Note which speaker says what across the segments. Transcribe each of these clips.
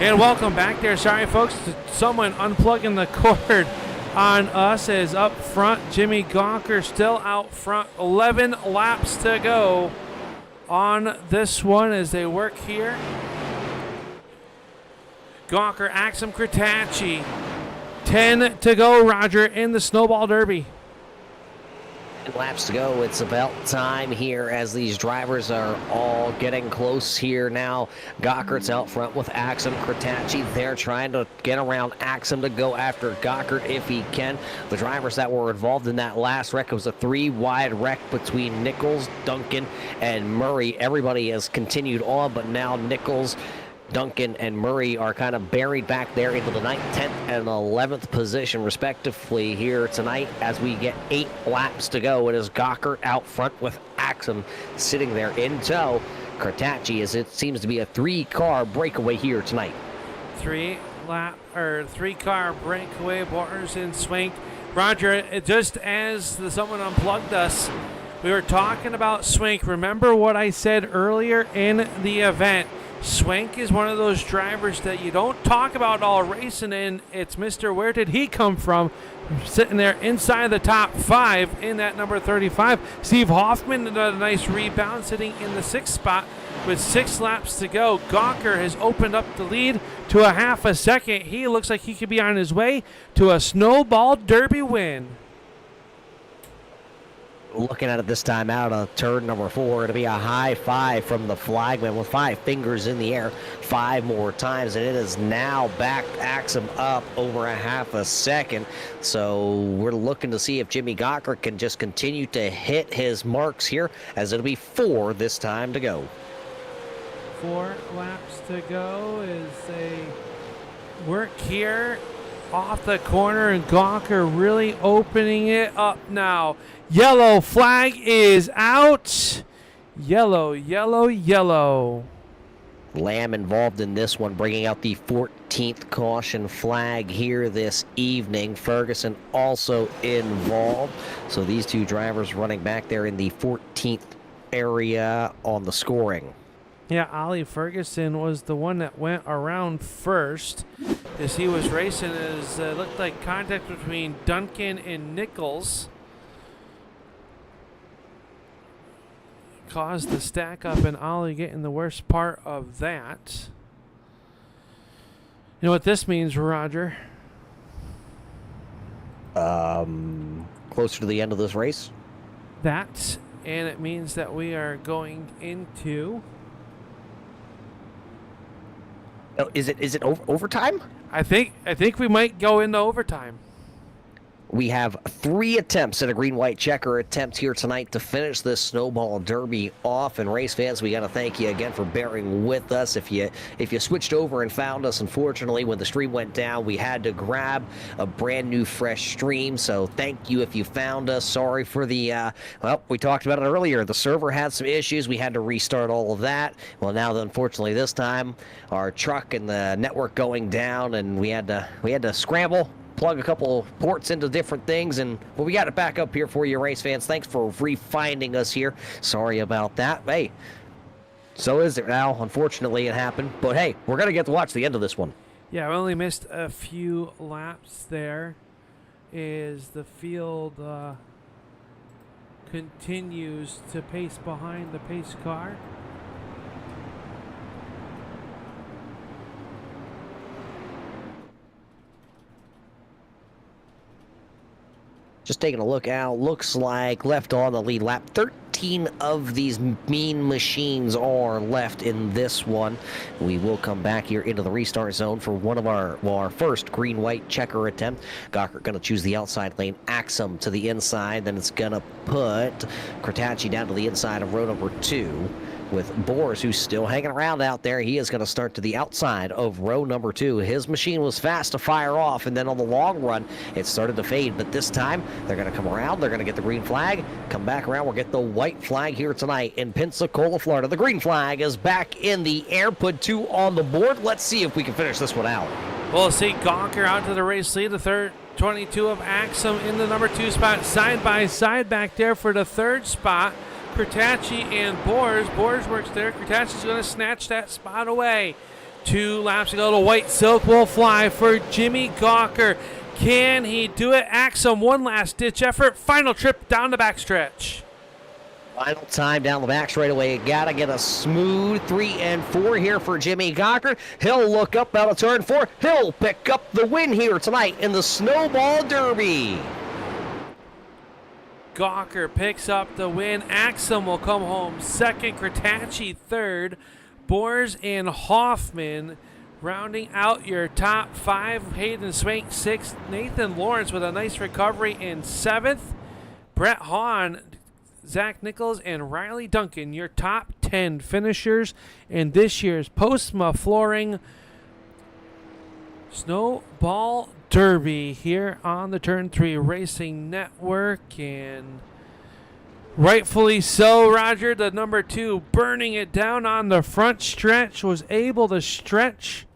Speaker 1: And welcome back there. Sorry, folks, someone unplugging the cord on us is up front. Jimmy Gawker still out front. 11 laps to go on this one as they work here. Gawker, Axum, Kratacci. 10 to go, Roger, in the Snowball Derby.
Speaker 2: Laps to go. It's about time here as these drivers are all getting close here now. Gawkert's out front with Axum. Kratacci, they're trying to get around Axum to go after Gawkert if he can. The drivers that were involved in that last wreck, it was a 3-wide wreck between Nichols, Duncan, and Murray. Everybody has continued on, but now Nichols, Duncan, and Murray are kind of buried back there into the 9th, 10th, and 11th position, respectively, here tonight as we get 8 laps to go. It is Gawkert out front with Axum sitting there in tow. Kratacci, as it seems to be a 3-car breakaway here tonight.
Speaker 1: 3-car breakaway. Borders in swing. Roger, just as someone unplugged us, we were talking about Swink. Remember what I said earlier in the event? Swank is one of those drivers that you don't talk about all racing in. It's Mr. Where Did He Come From? Sitting there inside the top 5 in that number 35. Steve Hoffman did a nice rebound, sitting in the 6th spot with 6 laps to go. Gawker has opened up the lead to a half a second. He looks like he could be on his way to a Snowball Derby win.
Speaker 2: Looking at it this time out of turn number 4, it'll be a high 5 from the flagman with 5 fingers in the air 5 more times, and it is now back Axum up over a half a second. So we're looking to see if Jimmy Gawker can just continue to hit his marks here, as it'll be 4 this time to go.
Speaker 1: 4 laps to go as they work here off the corner, and Gawker really opening it up now. Yellow flag is out. Yellow, yellow, yellow.
Speaker 2: Lamb involved in this one, bringing out the 14th caution flag here this evening. Ferguson also involved. So these two drivers running back there in the 14th area on the scoring.
Speaker 1: Yeah, Ollie Ferguson was the one that went around first as he was racing. It looked like contact between Duncan and Nichols caused the stack up, and Ollie getting the worst part of that. You know what this means, Roger?
Speaker 2: Closer to the end of this race?
Speaker 1: That, and it means that we are going into...
Speaker 2: Oh, is it overtime?
Speaker 1: I think we might go into overtime.
Speaker 2: We have 3 attempts at a green-white checker attempt here tonight to finish this Snowball Derby off. And race fans, we got to thank you again for bearing with us. If you switched over and found us, unfortunately, when the stream went down, we had to grab a brand new fresh stream. So thank you if you found us. Sorry for the, well, we talked about it earlier. The server had some issues. We had to restart all of that. Well, now, unfortunately, this time, our truck and the network going down, and we had to scramble, plug a couple ports into different things, and well, we got it back up here for you, race fans. Thanks for refinding us here. Sorry about that. Hey, so is it now. Unfortunately, it happened. But hey, we're going to get to watch the end of this one.
Speaker 1: Yeah, we only missed a few laps there as the field continues to pace behind the pace car.
Speaker 2: Just taking a look out, looks like left on the lead lap. 13 of these mean machines are left in this one. We will come back here into the restart zone for one of our first green-white checker attempt. Gawker going to choose the outside lane. Axum to the inside. Then it's going to put Kratacci down to the inside of row number 2. With Boris, who's still hanging around out there. He is going to start to the outside of row number 2. His machine was fast to fire off, and then on the long run, it started to fade. But this time, they're going to come around. They're going to get the green flag, come back around. We'll get the white flag here tonight in Pensacola, Florida. The green flag is back in the air. Put 2 on the board. Let's see if we can finish this one out.
Speaker 1: We'll see Gawker out to the race lead. The third 22 of Axum in the number 2 spot. Side by side back there for the 3rd spot. Kratacci and Bors. Bors works there. Kratacci's going to snatch that spot away. 2 laps to go. The white silk will fly for Jimmy Gawker. Can he do it? Axum, one last ditch effort. Final trip down the backstretch.
Speaker 2: Final time down the back straightaway. Gotta get a smooth 3 and 4 here for Jimmy Gawker. He'll look up out of turn 4. He'll pick up the win here tonight in the Snowball Derby.
Speaker 1: Gawker picks up the win. Axum will come home second. Kratachi third. Boers and Hoffman rounding out your top 5. Hayden Swank 6th. Nathan Lawrence with a nice recovery in 7th. Brett Hahn, Zach Nichols, and Riley Duncan, your top 10 finishers in this year's Postma Flooring Snowball Derby here on the Turn 3 Racing Network. And rightfully so, Roger, the number 2 burning it down on the front stretch, was able to stretch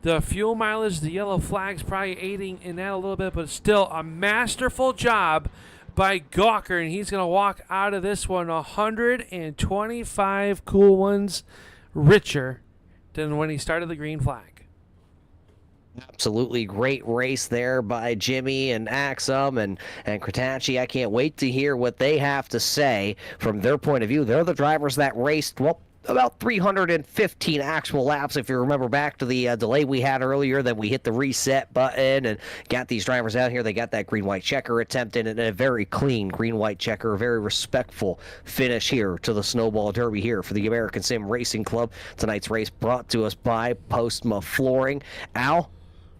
Speaker 1: the fuel mileage. The yellow flag's probably aiding in that a little bit, but still a masterful job by Gawker, and he's going to walk out of this one 125 cool ones richer than when he started the green flag.
Speaker 2: Absolutely great race there by Jimmy and Axum and Kratachi. I can't wait to hear what they have to say from their point of view. They're the drivers that raced, well, about 315 actual laps. If you remember back to the delay we had earlier, then we hit the reset button and got these drivers out here. They got that green-white checker attempt in, and a very clean green-white checker, a very respectful finish here to the Snowball Derby here for the American Sim Racing Club. Tonight's race brought to us by Postma Flooring. Al,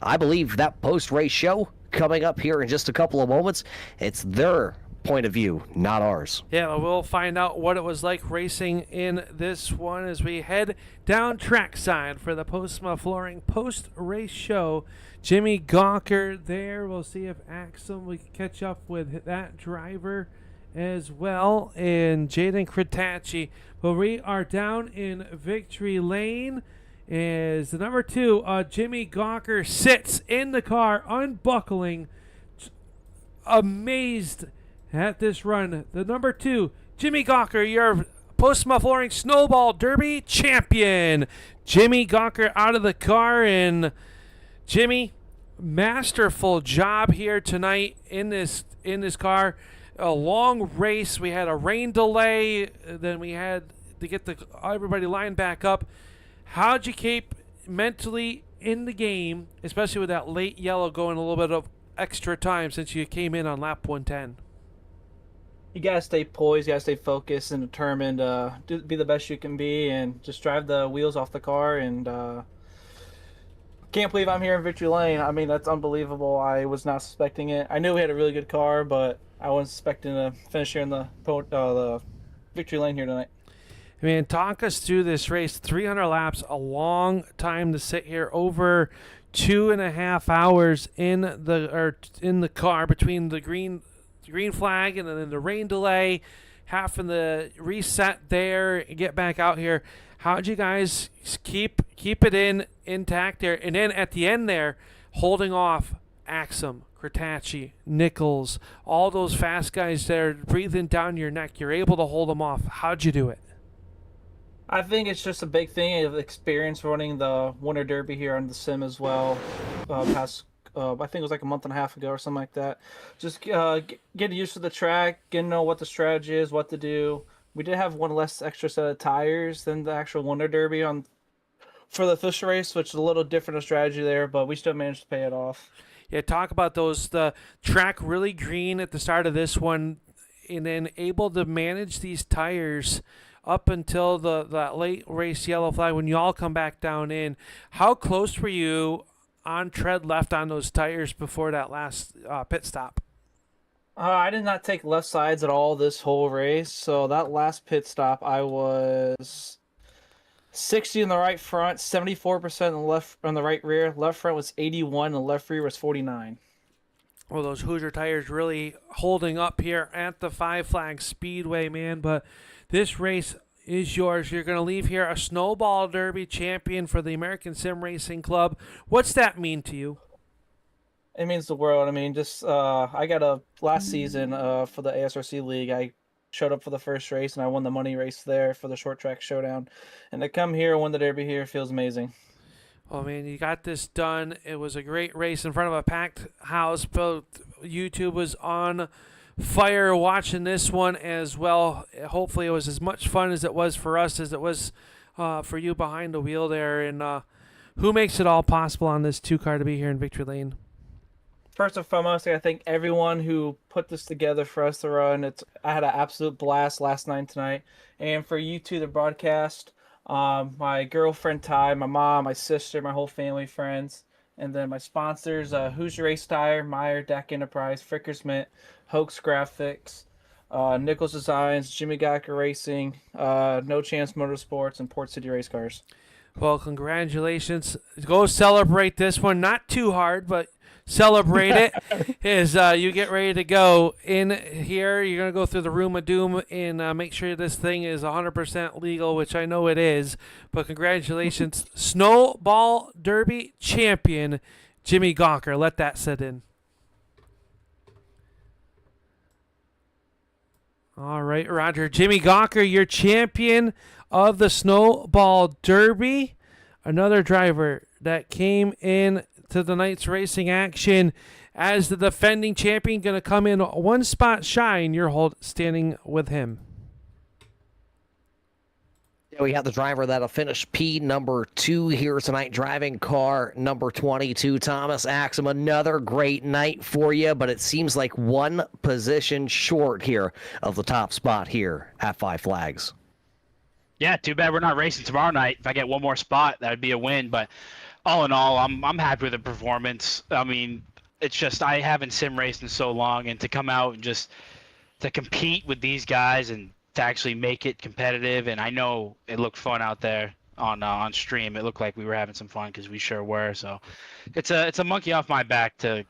Speaker 2: I believe that post-race show coming up here in just a couple of moments, it's their point of view, not ours.
Speaker 1: Yeah, we'll find out what it was like racing in this one as we head down trackside for the Postma Flooring post-race show. Jimmy Gawker there. We'll see if Axum we can catch up with that driver as well, and Jaden Kratachi. But we are down in victory lane as the number 2, Jimmy Gawker, sits in the car, unbuckling, amazed at this run. The number 2, Jimmy Gawker, your Postma Flooring Snowball Derby champion. Jimmy Gawker out of the car, and Jimmy, masterful job here tonight in this car. A long race. We had a rain delay, then we had to get everybody lined back up. How'd you keep mentally in the game, especially with that late yellow going a little bit of extra time since you came in on lap 110?
Speaker 3: You gotta stay poised, you gotta stay focused and determined, be the best you can be, and just drive the wheels off the car. And can't believe I'm here in victory lane. I mean, that's unbelievable. I was not suspecting it. I knew we had a really good car, but I wasn't expecting to finish here in the victory lane here tonight.
Speaker 1: Man, talk us through this race. 300 laps, a long time to sit here, over 2.5 hours in the car between the green flag and then the rain delay, having the reset there, get back out here. How'd you guys keep it intact there? And then at the end there, holding off Axum, Kratachi, Nichols, all those fast guys there breathing down your neck. You're able to hold them off. How'd you do it?
Speaker 3: I think it's just a big thing of experience running the Winter Derby here on the sim as well. I think it was like a month and a half ago or something like that. Just getting used to the track, getting to know what the strategy is, what to do. We did have one less extra set of tires than the actual Winter Derby for the official race, which is a little different strategy there, but we still managed to pay it off.
Speaker 1: Yeah, talk about the track really green at the start of this one, and then able to manage these tires up until that late race yellow flag when you all come back down in. How close were you on tread left on those tires before that last pit stop?
Speaker 3: I did not take left sides at all this whole race, so that last pit stop I was 60 in the right front, 74% on the right rear. Left front was 81, and the left rear was 49.
Speaker 1: Well, those Hoosier tires really holding up here at the Five Flags Speedway, man. But this race is yours. You're going to leave here a Snowball Derby champion for the American Sim Racing Club. What's that mean to you?
Speaker 3: It means the world. I mean, just I got last season for the ASRC League. I showed up for the first race, and I won the money race there for the short track showdown. And to come here and win the Derby here feels amazing.
Speaker 1: Oh man, you got this done. It was a great race in front of a packed house. Both YouTube was on fire watching this one as well. Hopefully, it was as much fun as it was for us as it was for you behind the wheel there. And who makes it all possible on this 2-car to be here in Victory Lane?
Speaker 3: First and foremost, I thank everyone who put this together for us to run. I had an absolute blast last night and tonight. And for you two, the broadcast, my girlfriend Ty, my mom, my sister, my whole family, friends, and then my sponsors, Hoosier Race Tire, Meyer, Deck Enterprise, Frickers Mint, Hoax Graphics, Nichols Designs, Jimmy Geiger Racing, No Chance Motorsports, and Port City Race Cars.
Speaker 1: Well, congratulations. Go celebrate this one. Not too hard, but celebrate it as you get ready to go in here. You're going to go through the room of doom and make sure this thing is 100% legal, which I know it is. But congratulations, Snowball Derby champion, Jimmy Gawker. Let that sit in. All right, Roger. Jimmy Gawker, your champion of the Snowball Derby. Another driver that came in to the night's racing action as the defending champion, going to come in one spot shy, and you're standing with him.
Speaker 2: Yeah, we have the driver that'll finish P number 2 here tonight, driving car number 22, Thomas Axum. Another great night for you, but it seems like one position short here of the top spot here at Five Flags.
Speaker 4: Yeah, too bad we're not racing tomorrow night. If I get one more spot, that would be a win. But all in all, I'm happy with the performance. I mean, it's just I haven't sim raced in so long, and to come out and just to compete with these guys and to actually make it competitive. And I know it looked fun out there on stream. It looked like we were having some fun because we sure were. So it's a monkey off my back to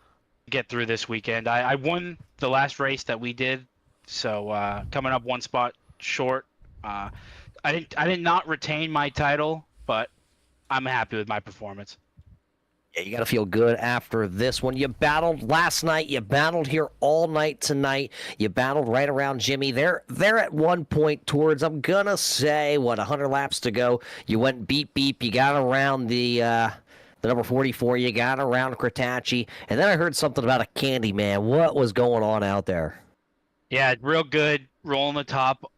Speaker 4: get through this weekend. I won the last race that we did, so coming up one spot short. I did not retain my title, but I'm happy with my performance.
Speaker 2: Yeah, you got to feel good after this one. You battled last night. You battled here all night tonight. You battled right around Jimmy. They're at one point towards, I'm going to say, 100 laps to go. You went beep, beep. You got around the number 44. You got around Kratacci. And then I heard something about a Candyman. What was going on out there?
Speaker 4: Yeah, real good. Rolling the top.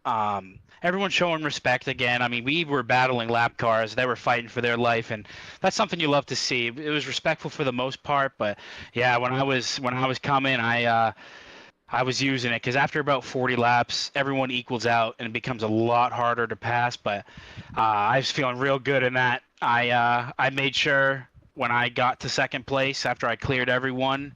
Speaker 4: Everyone's showing respect again. I mean, we were battling lap cars. They were fighting for their life, and that's something you love to see. It was respectful for the most part, but yeah, when I was coming, I was using it because after about 40 laps, everyone equals out and it becomes a lot harder to pass. But I was feeling real good in that. I made sure when I got to second place after I cleared everyone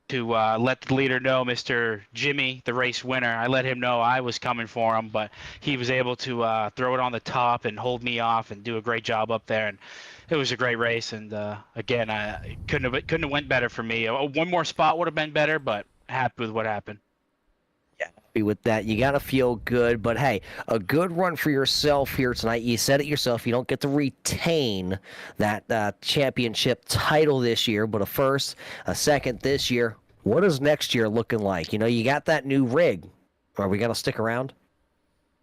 Speaker 4: to let the leader know, Mr. Jimmy, the race winner. I let him know I was coming for him, but he was able to throw it on the top and hold me off and do a great job up there. And it was a great race. And again, it couldn't have went better for me. One more spot would have been better, but happy with what happened.
Speaker 2: Yeah, happy with that. You got to feel good, but hey, a good run for yourself here tonight. You said it yourself. You don't get to retain that championship title this year, but a first, a second this year. What is next year looking like? You know, you got that new rig. Are we going to stick around?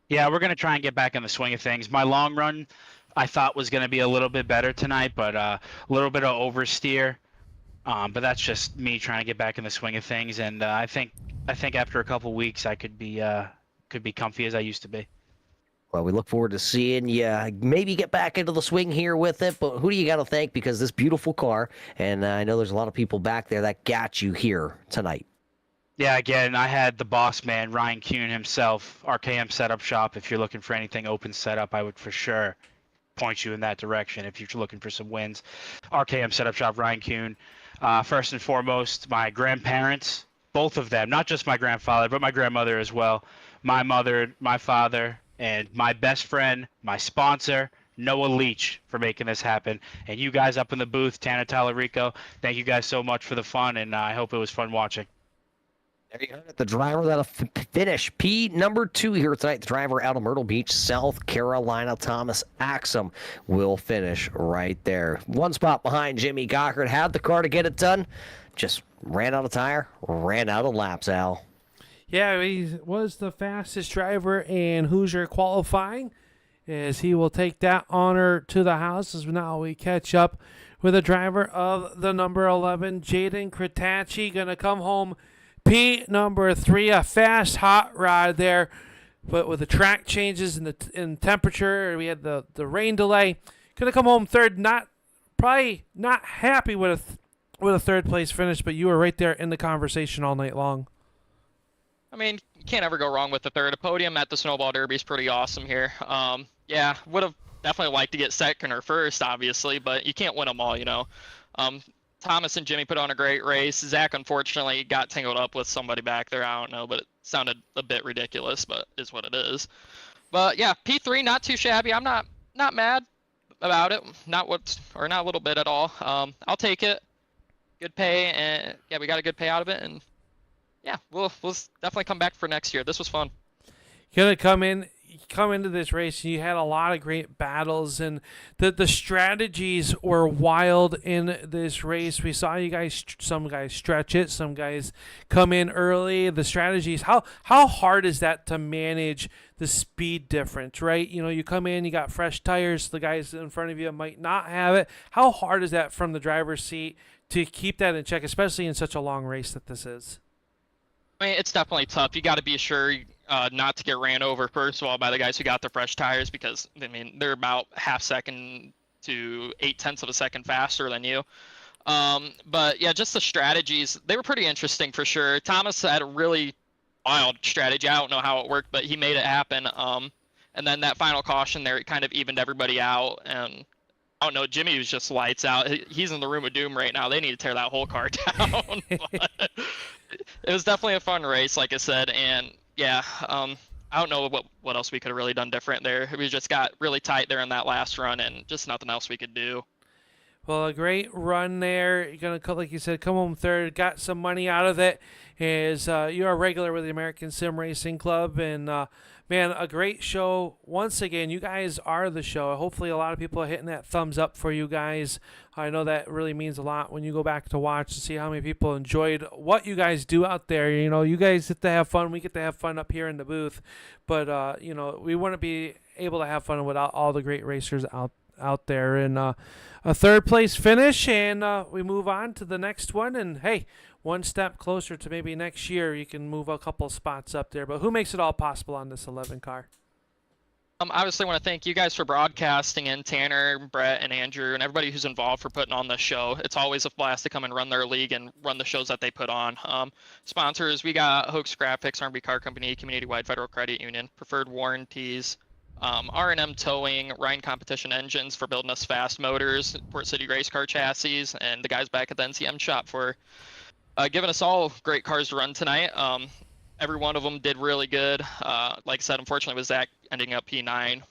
Speaker 4: Yeah, we're going to try and get back in the swing of things. My long run, I thought was going to be a little bit better tonight, but a little bit of oversteer. But that's just me trying to get back in the swing of things, and I think after a couple weeks I could be comfy as I used to be.
Speaker 2: Well, we look forward to seeing you maybe get back into the swing here with it, but who do you got to thank? Because this beautiful car, and I know there's a lot of people back there that got you here tonight.
Speaker 4: Yeah, again, I had the boss man, Ryan Kuhn himself, RKM Setup Shop. If you're looking for anything open setup, I would for sure point you in that direction if you're looking for some wins. RKM Setup Shop, Ryan Kuhn. First and foremost, my grandparents, both of them, not just my grandfather, but my grandmother as well. My mother, my father, and my best friend, my sponsor, Noah Leach, for making this happen. And you guys up in the booth, Tana Talarico, thank you guys so much for the fun, and I hope it was fun watching.
Speaker 2: There you heard it. The driver that'll finish P number 2 here tonight. The driver out of Myrtle Beach, South Carolina, Thomas Axum, will finish right there. One spot behind Jimmy Gawker. Had the car to get it done. Just ran out of tire, ran out of laps, Al.
Speaker 1: Yeah, he was the fastest driver in Hoosier qualifying. as he will take that honor to the house. As now we catch up with the driver of the number 11, Jaden Kritachi, going to come home P number 3, a fast hot rod there. But with the track changes in temperature, we had the rain delay. Going to come home third. Probably not happy with a third place finish, but you were right there in the conversation all night long.
Speaker 5: I mean, you can't ever go wrong with the third. A podium at the Snowball Derby is pretty awesome here. Yeah, would have definitely liked to get second or first, obviously, but you can't win them all, you know. Thomas and Jimmy put on a great race. Zach, unfortunately, got tangled up with somebody back there. I don't know, but it sounded a bit ridiculous, but is what it is. But yeah, P3, not too shabby. I'm not mad about it. Not a little bit at all. I'll take it. Good pay, and yeah, we got a good pay out of it, and yeah, we'll definitely come back for next year. This was fun.
Speaker 1: You're gonna come into this race, and you had a lot of great battles, and the strategies were wild in this race. We saw you guys, some guys stretch it, some guys come in early. The strategies, how hard is that to manage the speed difference, right? You know, you come in, you got fresh tires, the guys in front of you might not have it. How hard is that from the driver's seat to keep that in check, especially in such a long race that this is?
Speaker 5: I mean, it's definitely tough. You got to be sure not to get ran over, first of all, by the guys who got the fresh tires, because, I mean, they're about half second to 0.8 of a second faster than you. But, yeah, just the strategies, they were pretty interesting for sure. Thomas had a really wild strategy. I don't know how it worked, but he made it happen. And then that final caution there, it kind of evened everybody out. And I don't know, Jimmy was just lights out. He's in the room of doom right now. They need to tear that whole car down. But it was definitely a fun race, like I said. And yeah, I don't know what else we could have really done different there. We just got really tight there in that last run, and just nothing else we could do.
Speaker 1: Well, a great run there. You're going to, like you said, come home third, got some money out of it. You're a regular with the American Sim Racing Club, and man, a great show. Once again, you guys are the show. Hopefully a lot of people are hitting that thumbs up for you guys. I know that really means a lot when you go back to watch to see how many people enjoyed what you guys do out there. You know, you guys get to have fun. We get to have fun up here in the booth. But, you know, we wouldn't be able to have fun without all the great racers out there. And a third place finish, and we move on to the next one. And, hey, one step closer to maybe next year you can move a couple spots up there. But who makes it all possible on this 11 car?
Speaker 5: Obviously want to thank you guys for broadcasting, and Tanner, Brett, and Andrew, and everybody who's involved for putting on this show. It's always a blast to come and run their league and run the shows that they put on. Sponsors, we got Hoax Graphics, R&B Car Company, Community-Wide Federal Credit Union, Preferred Warranties, R&M Towing, Ryan Competition Engines for building us fast motors, Port City Race Car Chassis, and the guys back at the NCM shop for giving us all great cars to run tonight. Every one of them did really good. Like I said, unfortunately, with Zach ending up P9,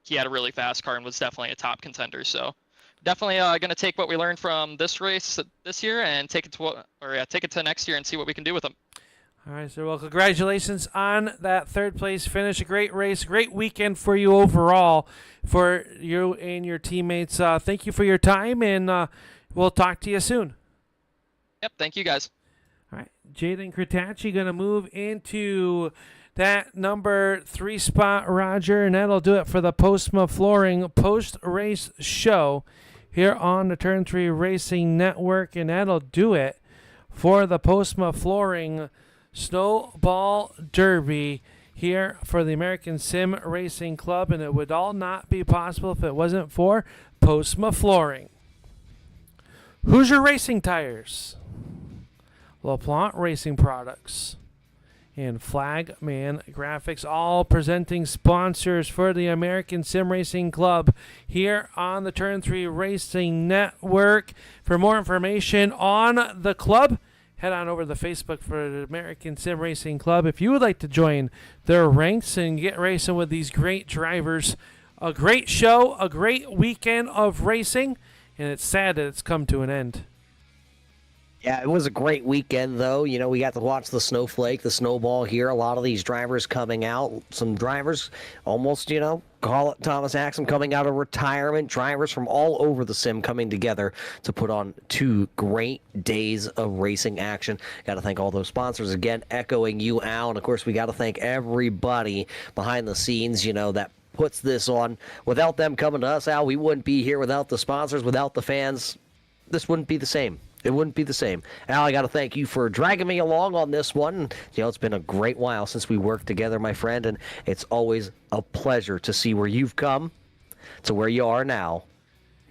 Speaker 5: he had a really fast car and was definitely a top contender. So definitely going to take what we learned from this race this year and take it to next year and see what we can do with them.
Speaker 1: All right, so well, congratulations on that third place finish. A great race, great weekend for you overall, for you and your teammates. Thank you for your time, and we'll talk to you soon.
Speaker 5: Yep, thank you guys.
Speaker 1: All right, Jaden Kritachi going to move into that number 3 spot, Roger, and that'll do it for the Postma Flooring post-race show here on the Turn 3 Racing Network, and that'll do it for the Postma Flooring Snowball Derby here for the American Sim Racing Club, and it would all not be possible if it wasn't for Postma Flooring. Hoosier Racing Tires, LaPlante Racing Products, and Flagman Graphics, all presenting sponsors for the American Sim Racing Club here on the Turn 3 Racing Network. For more information on the club, head on over to the Facebook for the American Sim Racing Club. If you would like to join their ranks and get racing with these great drivers, a great show, a great weekend of racing, and it's sad that it's come to an end.
Speaker 2: Yeah, it was a great weekend, though. You know, we got to watch the Snowflake, the Snowball here. A lot of these drivers coming out. Some drivers almost, you know, call it Thomas Axum coming out of retirement. Drivers from all over the sim coming together to put on 2 great days of racing action. Got to thank all those sponsors again, echoing you, Al. And, of course, we got to thank everybody behind the scenes, you know, that puts this on. Without them coming to us, Al, we wouldn't be here. Without the sponsors, without the fans, this wouldn't be the same. It wouldn't be the same. Al, I got to thank you for dragging me along on this one. You know, it's been a great while since we worked together, my friend, and it's always a pleasure to see where you've come to where you are now.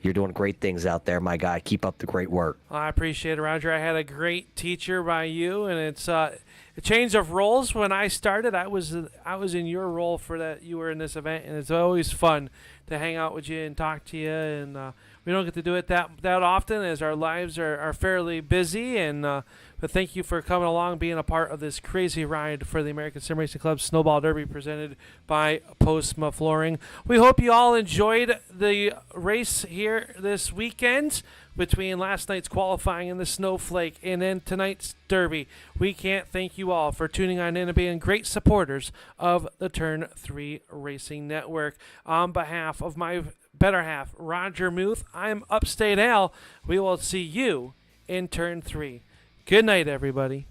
Speaker 2: You're doing great things out there, my guy. Keep up the great work.
Speaker 1: I appreciate it, Roger. I had a great teacher by you, and it's a change of roles. When I started, I was in your role for that. You were in this event, and it's always fun to hang out with you and talk to you. And we don't get to do it that often, as our lives are fairly busy. And but thank you for coming along, being a part of this crazy ride for the American Sim Racing Club Snowball Derby presented by Postma Flooring. We hope you all enjoyed the race here this weekend between last night's qualifying and the Snowflake and then tonight's Derby. We can't thank you all for tuning on in and being great supporters of the Turn 3 Racing Network. On behalf of my better half, Roger Muth, I'm Upstate Al. We will see you in Turn 3. Good night, everybody.